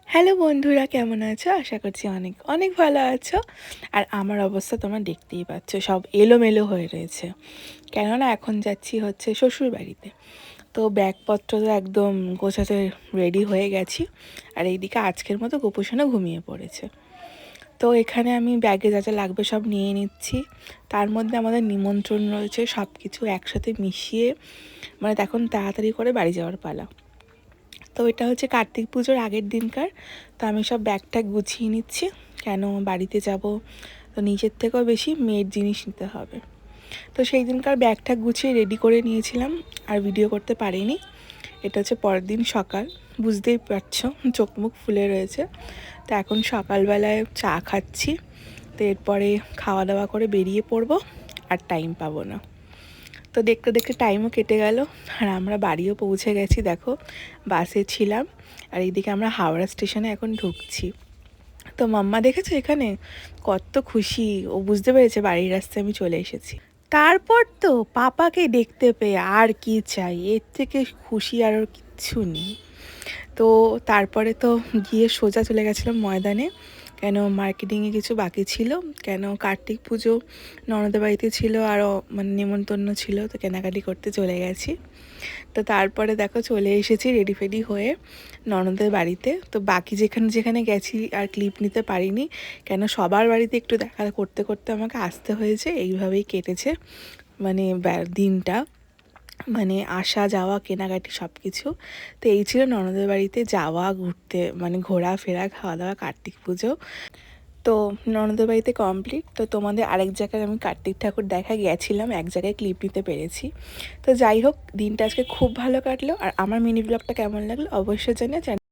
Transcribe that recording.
Hello বন্ধুরা, কেমন আছো? আশা করছি অনেক অনেক ভালো আছো। আর আমার অবস্থা তোমরা দেখতেই পাচ্ছ, সব এলোমেলো হয়ে রয়েছে। কেননা এখন যাচ্ছি হচ্ছে শ্বশুরবাড়িতে। তো ব্যাগপত্র তো একদম গোছাতে রেডি হয়ে গেছি। আর এইদিকে আজকের মতো গোপুসোনা ঘুমিয়ে পড়েছে। তো এখানে আমি ব্যাগে যা যা লাগবে সব নিয়ে নিচ্ছি। তার মধ্যে আমাদের নিমন্ত্রণ রয়েছে, সব কিছু একসাথে মিশিয়ে মানে এখন তাড়াতাড়ি করে বাড়ি যাওয়ার পালা। তো এটা হচ্ছে কার্তিক পুজোর আগের দিনকার। তো আমি সব ব্যাগ ট্যাগ গুছিয়ে নিচ্ছি, কেন বাড়িতে যাব, তো নিজের থেকেও বেশি মেয়ের জিনিস নিতে হবে। তো সেই দিনকার ব্যাগ ট্যাগ গুছিয়ে রেডি করে নিয়েছিলাম, আর ভিডিও করতে পারিনি। এটা হচ্ছে পরের দিন সকাল, বুঝতেই পারছো চোখ মুখ ফুলে রয়েছে। তো এখন সকালবেলায় চা খাচ্ছি, তো এরপরে খাওয়া দাওয়া করে বেরিয়ে পড়বো, আর টাইম পাবো না। তো দেখতে দেখতে টাইমও কেটে গেল, আর আমরা বাড়িও পৌঁছে গেছি। দেখো, বাসে ছিলাম, আর এইদিকে আমরা হাওড়া স্টেশনে এখন ঢুকছি। তো মাম্মা দেখেছো এখানে কত খুশি, ও বুঝতে পেরেছে বাড়ির রাস্তায় আমি চলে এসেছি। তারপর তো পাপাকে দেখতে পেয়ে আর কি চাই, এর থেকে খুশি আর ওর কিচ্ছু নেই। তো তারপরে তো গিয়ে সোজা চলে গেছিলাম ময়দানে, কেন মার্কেটিংয়ে কিছু বাকি ছিল, কেন কার্তিক পুজো ননদের বাড়িতে ছিল, আরও মানে নেমন্তন্ন ছিল, তো কেনাকাটি করতে চলে গেছি। তো তারপরে দেখো চলে এসেছি রেডি ফেডি হয়ে ননদের বাড়িতে। তো বাকি যেখানে যেখানে গেছি আর ক্লিপ নিতে পারিনি, কেন সবার বাড়িতে একটু দেখা করতে করতে আমাকে আসতে হয়েছে। এইভাবেই কেটেছে মানে দিনটা, মানে আসা যাওয়া কেনাকাটি সব কিছু। তো এই ছিল ননদের বাড়িতে যাওয়া, ঘুরতে মানে ঘোরাফেরা, খাওয়া দাওয়া, কার্তিক পুজো। তো ননদের বাড়িতে কমপ্লিট। তো তোমাদের আরেক জায়গায় আমি কার্তিক ঠাকুর দেখা গেছিলাম, এক জায়গায় ক্লিপ নিতে পেরেছি। তো যাই হোক, দিনটা আজকে খুব ভালো কাটলো। আর আমার মিনি ব্লগটা কেমন লাগলো অবশ্যই জানিও।